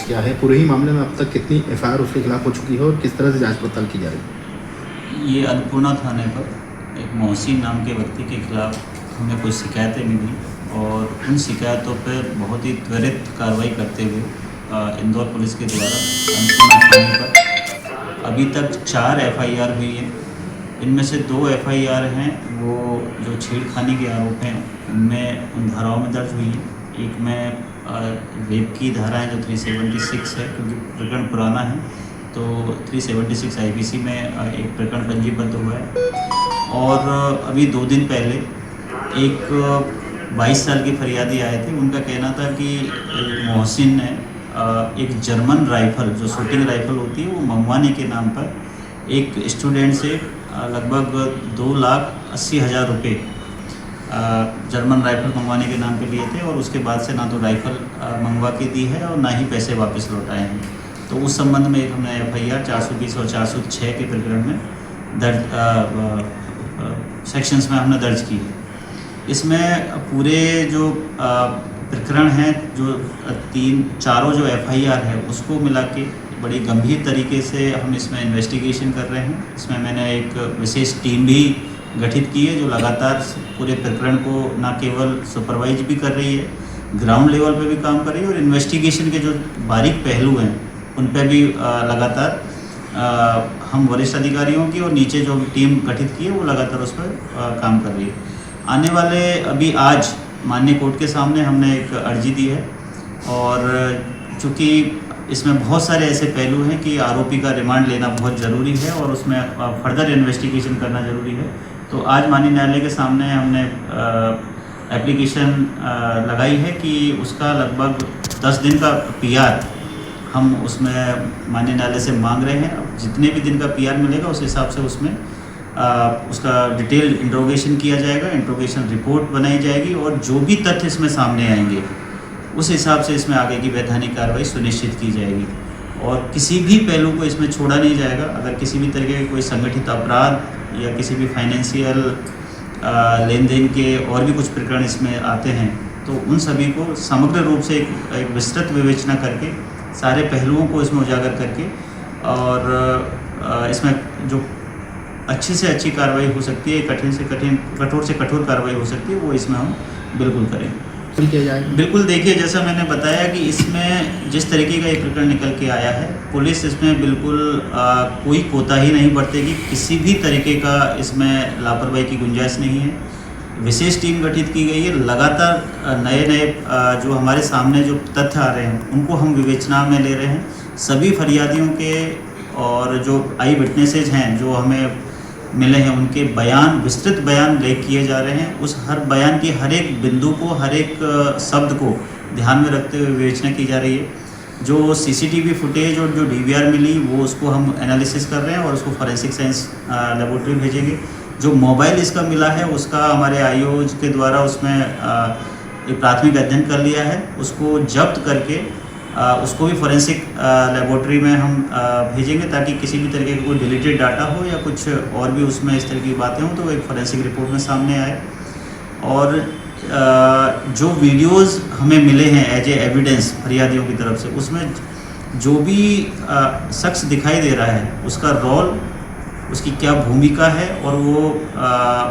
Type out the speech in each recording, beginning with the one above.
किया है। पूरे ही मामले में अब तक कितनी एफआईआर उसके खिलाफ हो चुकी है और किस तरह से जांच पड़ताल की जा रही है? ये अन्नपूर्णा थाने पर एक मोहसिन नाम के व्यक्ति के खिलाफ हमें कुछ शिकायतें मिली और उन शिकायतों पर बहुत ही त्वरित कार्रवाई करते हुए इंदौर पुलिस के द्वारा अन्नपूर्णा थाने पर अभी तक 4 एफआईआर हुई हैं। इनमें से 2 एफआईआर हैं वो जो छेड़खानी के आरोप हैं उनमें उन धाराओं में दर्ज हुई हैं। एक में रेप की धारा है जो 376 है, क्योंकि प्रकरण पुराना है तो 376 आईपीसी में एक प्रकरण पंजीबद्ध हुआ है। और अभी 2 दिन पहले एक 22 साल के फरियादी आए थे। उनका कहना था कि मोहसिन ने एक जर्मन राइफ़ल जो शूटिंग राइफ़ल होती है वो मंगवाने के नाम पर एक स्टूडेंट से लगभग 2,80,000 रुपये जर्मन राइफ़ल मंगवाने के नाम पे लिए थे और उसके बाद से ना तो राइफ़ल मंगवा के दी है और ना ही पैसे वापस लौटाए हैं। तो उस संबंध में एक हमने एफआईआर 420 और 406 के प्रकरण में दर्ज सेक्शंस में हमने दर्ज की है। इसमें पूरे जो प्रकरण हैं जो 4 जो एफआईआर है उसको मिला के बड़ी गंभीर तरीके से हम इसमें इन्वेस्टिगेशन कर रहे हैं। इसमें मैंने एक विशेष टीम भी गठित की है जो लगातार पूरे प्रकरण को न केवल सुपरवाइज भी कर रही है, ग्राउंड लेवल पे भी काम कर रही है और इन्वेस्टिगेशन के जो बारीक पहलू हैं उन पर भी लगातार हम वरिष्ठ अधिकारियों की और नीचे जो टीम गठित की है वो लगातार उस पर काम कर रही है। आने वाले अभी आज माननीय कोर्ट के सामने हमने एक अर्जी दी है और चूँकि इसमें बहुत सारे ऐसे पहलू हैं कि आरोपी का रिमांड लेना बहुत ज़रूरी है और उसमें फर्दर इन्वेस्टिगेशन करना ज़रूरी है। तो आज माननीय न्यायालय के सामने हमने एप्लीकेशन लगाई है कि उसका लगभग 10 दिन का पीआर हम उसमें माननीय न्यायालय से मांग रहे हैं। अब जितने भी दिन का पीआर मिलेगा उस हिसाब से उसमें उसका डिटेल इंट्रोगेशन किया जाएगा, इंट्रोगेशन रिपोर्ट बनाई जाएगी और जो भी तथ्य इसमें सामने आएंगे उस हिसाब से इसमें आगे की वैधानिक कार्रवाई सुनिश्चित की जाएगी और किसी भी पहलू को इसमें छोड़ा नहीं जाएगा। अगर किसी भी तरीके के कोई संगठित अपराध या किसी भी फाइनेंशियल लेन देन के और भी कुछ प्रकरण इसमें आते हैं तो उन सभी को समग्र रूप से एक विस्तृत विवेचना करके सारे पहलुओं को इसमें उजागर करके और इसमें जो अच्छी से अच्छी कार्रवाई हो सकती है, कठिन से कठिन, कठोर से कठोर कार्रवाई हो सकती है, वो इसमें हम बिल्कुल करेंगे। किया जाएगा। बिल्कुल, देखिए जैसा मैंने बताया कि इसमें जिस तरीके का ये प्रकरण निकल के आया है पुलिस इसमें बिल्कुल कोई कोताही नहीं बरतेगी, किसी भी तरीके का इसमें लापरवाही की गुंजाइश नहीं है। विशेष टीम गठित की गई है, लगातार नए नए जो हमारे सामने जो तथ्य आ रहे हैं उनको हम विवेचना में ले रहे हैं। सभी फरियादियों के और जो आई विटनेसेज हैं जो हमें मिले हैं उनके बयान, विस्तृत बयान लेख किए जा रहे हैं। उस हर बयान की हर एक बिंदु को, हर एक शब्द को ध्यान में रखते हुए विवेचना की जा रही है। जो सीसीटीवी फुटेज और जो डीवीआर मिली वो उसको हम एनालिसिस कर रहे हैं और उसको फॉरेंसिक साइंस लेबोरेटरी भेजेंगे। जो मोबाइल इसका मिला है उसका हमारे आईओज के द्वारा उसमें एक प्राथमिक अध्ययन कर लिया है, उसको जब्त करके उसको भी फॉरेंसिक लेबोरेटरी में हम भेजेंगे ताकि किसी भी तरीके का कोई डिलीटेड डाटा हो या कुछ और भी उसमें इस तरह की बातें हों तो एक फॉरेंसिक रिपोर्ट में सामने आए। और जो वीडियोस हमें मिले हैं एज ए एविडेंस फरियादियों की तरफ से उसमें जो भी शख्स दिखाई दे रहा है उसका रोल, उसकी क्या भूमिका है और वो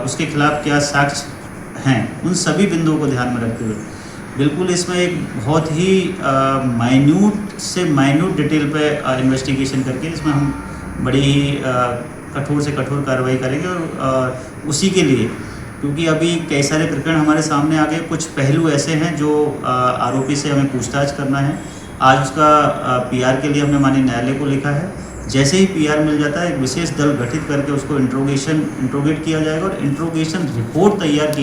उसके खिलाफ क्या साक्ष्य हैं, उन सभी बिंदुओं को ध्यान में रखते हुए बिल्कुल इसमें एक बहुत ही माइन्यूट से माइन्यूट डिटेल पे इन्वेस्टिगेशन करके इसमें हम बड़ी ही कठोर से कठोर कार्रवाई करेंगे। और उसी के लिए क्योंकि अभी कई सारे प्रकरण हमारे सामने आ गए, कुछ पहलू ऐसे हैं जो आरोपी से हमें पूछताछ करना है। आज उसका पीआर के लिए हमने माननीय न्यायालय को लिखा है। जैसे ही पीआर मिल जाता है एक विशेष दल गठित करके उसको इंट्रोगेट किया जाएगा और इंट्रोगेशन रिपोर्ट तैयार की